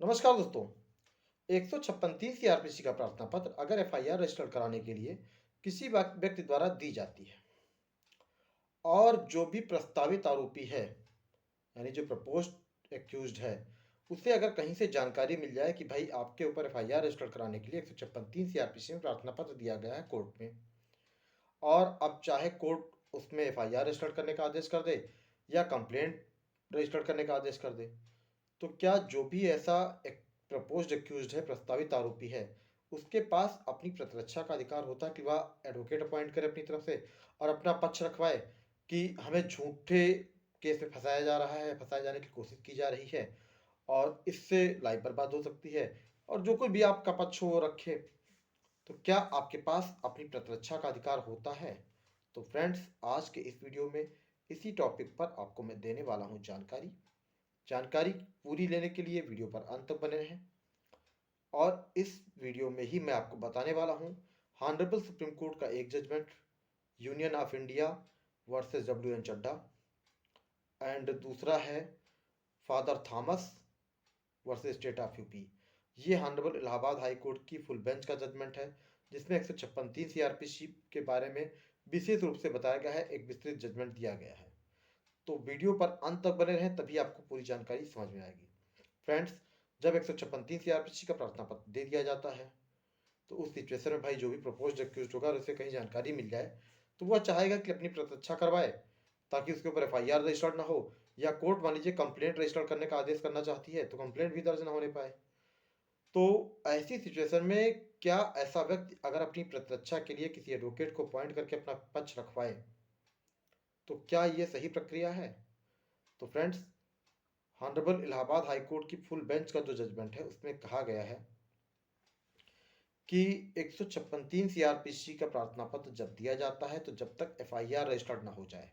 नमस्कार दोस्तों। 156 सीआरपीसी का प्रार्थना पत्र अगर एफआईआर रजिस्टर कराने के लिए किसी व्यक्ति द्वारा दी जाती है और जो भी प्रस्तावित आरोपी है, यानी जो प्रपोज्ड एक्यूज्ड है, उसे अगर कहीं से जानकारी मिल जाए कि भाई आपके ऊपर एफआईआर रजिस्टर कराने के लिए 156 सीआरपीसी में प्रार्थना पत्र दिया गया है कोर्ट में, और अब चाहे कोर्ट उसमें एफआईआर रजिस्टर करने का आदेश कर दे या कंप्लेंट रजिस्टर करने का आदेश कर दे, तो क्या जो भी ऐसा एक प्रपोज्ड एक्यूज्ड है, प्रस्तावित आरोपी है, उसके पास अपनी प्रतिरक्षा का अधिकार होता है कि वह एडवोकेट अपॉइंट करे अपनी तरफ से और अपना पक्ष रखवाए कि हमें झूठे केस में फंसाया जा रहा है, फंसाए जाने की कोशिश की जा रही है और इससे लाइफ बर्बाद हो सकती है, और जो कोई भी आपका पक्ष हो वो रखे। तो क्या आपके पास अपनी प्रतिरक्षा का अधिकार होता है? तो फ्रेंड्स, आज के इस वीडियो में इसी टॉपिक पर आपको मैं देने वाला हूँ जानकारी। जानकारी पूरी लेने के लिए वीडियो पर अंत तक बने रहें। और इस वीडियो में ही मैं आपको बताने वाला हूँ हॉनरेबल सुप्रीम कोर्ट का एक judgment, union of India versus W N Chadda, and दूसरा है father Thomas versus state of UP. ये हॉनरेबल इलाहाबाद हाई कोर्ट की फुल बेंच का जजमेंट है, जिसमें 156 सीआरपीसी के बारे में विशेष रूप से बताया गया है, एक विस्तृत जजमेंट दिया गया है। तो वीडियो पर अंत तक बने रहें, तभी आपको पूरी जानकारी समझ में आएगी। फ्रेंड्स, जब 156 सीआरपीसी का प्रार्थना पत्र दे दिया जाता है, तो उस सिचुएशन में भाई जो भी प्रपोज्ड एक्यूज्ड होगा और उसे कहीं जानकारी मिल जाए, तो वह चाहेगा कि अपनी प्रतिरक्षा करवाए ताकि उसके ऊपर एफआईआर रजिस्टर्ड ना हो, या कोर्ट मान लीजिए कंप्लेंट रजिस्टर करने का आदेश करना चाहती है तो कंप्लेंट भी दर्ज ना होने पाए। तो ऐसी सिचुएशन में क्या ऐसा व्यक्ति अगर अपनी प्रतिरक्षा के लिए किसी एडवोकेट को अपॉइंट करके अपना पक्ष रखवाए, तो क्या ये सही प्रक्रिया है? तो friends, honourable Allahabad high court की फुल बेंच का जो जजमेंट है उसमें कहा गया है कि 156 सीआरपीसी का प्रार्थना पत्र जब दिया जाता है तो जब तक एफआईआर रजिस्टर्ड ना हो जाए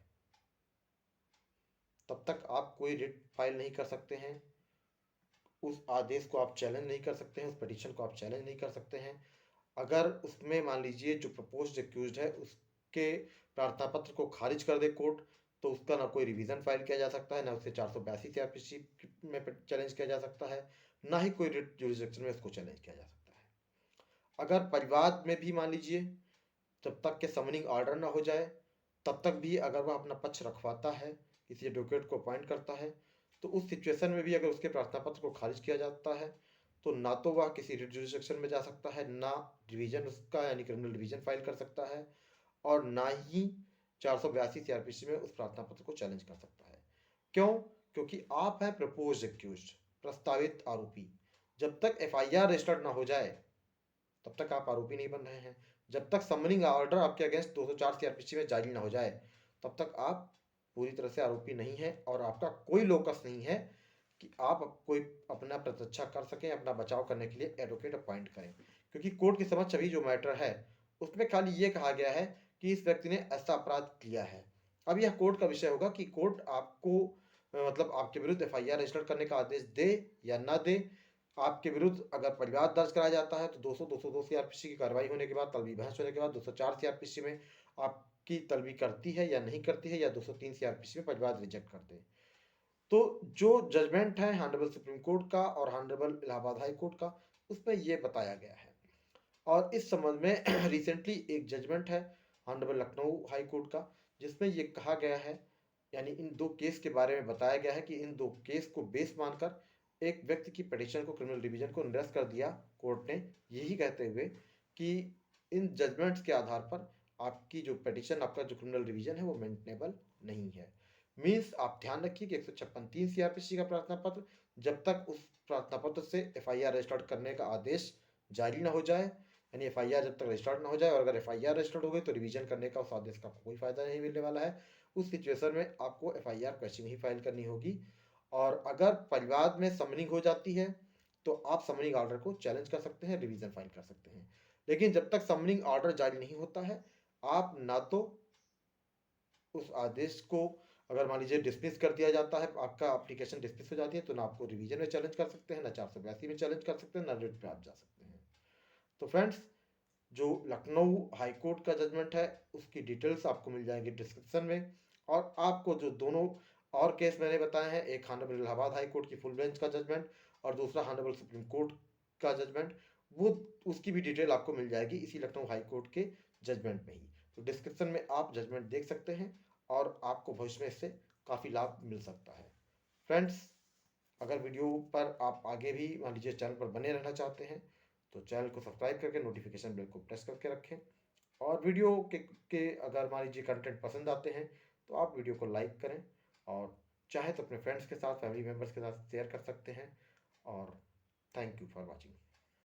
तब तक आप कोई रिट फाइल नहीं कर सकते हैं, उस आदेश को आप चैलेंज नहीं कर सकते हैं, उस पिटीशन को आप चैलेंज नहीं कर सकते हैं। अगर उसमें मान लीजिए जो प्रपोज्ड एक्यूज्ड है उसके प्रार्थना पत्र को खारिज कर दे कोर्ट, तो उसका ना कोई रिवीजन फाइल किया जा सकता है, ना उसे 482 सीआरपीसी में चैलेंज किया जा सकता है, ना ही कोई रिट जुरिसडिक्शन में उसको चैलेंज किया जा सकता है। अगर परिवाद में भी मान लीजिए जब तक के समनिंग ऑर्डर ना हो जाए तब तक भी अगर वह अपना पक्ष रखवाता है, किसी एडवोकेट को अपॉइंट करता है, तो उस सिचुएशन में भी अगर उसके प्रार्थना पत्र को खारिज किया जाता है तो ना तो वह किसी रिट जुरिसडिक्शन में जा सकता है, ना डिवीजन उसका यानी क्रिमिनल डिवीजन फाइल कर सकता है, और ना ही 482 सीआरपीसी में उस प्रार्थना पत्र को चैलेंज कर सकता है। क्यों? क्योंकि आप हैं प्रपोज एक्यूज्ड, प्रस्तावित आरोपी। जब तक एफआईआर रजिस्टर्ड ना हो जाए तब तक आप आरोपी नहीं बन रहे हैं। जब तक समनिंग ऑर्डर आपके अगेंस्ट 204 सीआरपीसी में जारी ना हो जाए तब तक आप पूरी तरह से आरोपी नहीं हैं, और आपका कोई लोकस नहीं है कि आप कोई अपना प्रतिरक्षा कर सकें, अपना बचाव करने के लिए एडवोकेट अपॉइंट करें। क्योंकि कोर्ट के समक्ष अभी जो मैटर है उसमें खाली ये कहा गया है कि इस व्यक्ति ने ऐसा अपराध किया है। अब यह कोर्ट का विषय होगा कि कोर्ट आपको मतलब आपके विरुद्ध एफआईआर रजिस्टर करने का आदेश दे या ना दे। आपके विरुद्ध अगर परिवाद दर्ज कराया जाता है तो 202 सीआरपीसी की कार्रवाई होने के बाद, तलबी बहस होने के बाद 204 सीआरपीसी में आपकी तलबी करती है या नहीं करती है, या 203 सीआरपीसी में परिवाद रिजेक्ट करते हैं। तो जो जजमेंट है हॉनरेबल सुप्रीम कोर्ट का और हॉनरेबल इलाहाबाद हाई कोर्ट का, उसमें ये बताया गया है। और इस संबंध में रिसेंटली एक जजमेंट है हॉनरेबल लखनऊ हाई कोर्ट का, जिसमें ये कहा गया है, यानी इन दो केस के बारे में बताया गया है कि इन दो केस को बेस मानकर एक व्यक्ति की पिटीशन को क्रिमिनल डिवीजन को निरस्त कर दिया कोर्ट ने, यही कहते हुए कि इन जजमेंट्स के आधार पर आपकी जो पिटीशन, आपका जो क्रिमिनल डिवीजन है वो मेंटेनेबल नहीं है। मीन्स आप ध्यान रखिए कि 156 सीआरपीसी का प्रार्थना पत्र जब तक उस प्रार्थना पत्र से एफआईआर रजिस्टर्ड करने का आदेश जारी ना हो जाए, यानी एफआईआर जब तक रजिस्टर्ड ना हो जाए, और अगर एफआईआर रजिस्टर्ड हो गई तो रिवीजन करने का उस आदेश का कोई फायदा नहीं मिलने वाला है। उस सिचुएशन में आपको एफआईआर वैसे ही फाइल करनी होगी, और अगर परिवाद में समनिंग हो जाती है तो आप समनिंग ऑर्डर को चैलेंज कर सकते हैं, रिवीजन फाइल कर सकते हैं। लेकिन जब तक समनिंग ऑर्डर जारी नहीं होता है, आप ना तो उस आदेश को, अगर मान लीजिए डिसमिस कर दिया जाता है, आपका एप्लीकेशन डिसमिस हो जाती है, तो ना आपको रिवीजन में चैलेंज कर सकते हैं, ना 482 में चैलेंज कर सकते हैं, ना रिट पे आप जा सकते हैं। तो फ्रेंड्स, जो लखनऊ हाई कोर्ट का जजमेंट है उसकी डिटेल्स आपको मिल जाएंगी डिस्क्रिप्शन में, और आपको जो दोनों और केस मैंने बताए हैं, एक हॉनरेबल इलाहाबाद हाई कोर्ट की फुल बेंच का जजमेंट और दूसरा ऑनरेबल सुप्रीम कोर्ट का जजमेंट, वो उसकी भी डिटेल आपको मिल जाएगी इसी लखनऊ हाई कोर्ट के जजमेंट में ही। तो डिस्क्रिप्शन में आप जजमेंट देख सकते हैं और आपको भविष्य में इससे काफ़ी लाभ मिल सकता है। फ्रेंड्स, अगर वीडियो पर आप आगे भी मान लीजिए चैनल पर बने रहना चाहते हैं तो चैनल को सब्सक्राइब करके नोटिफिकेशन बेल को प्रेस करके रखें, और वीडियो के अगर मान लीजिए कंटेंट पसंद आते हैं तो आप वीडियो को लाइक करें, और चाहे तो अपने फ्रेंड्स के साथ, फैमिली मेम्बर्स के साथ शेयर कर सकते हैं। और थैंक यू फॉर वॉचिंग।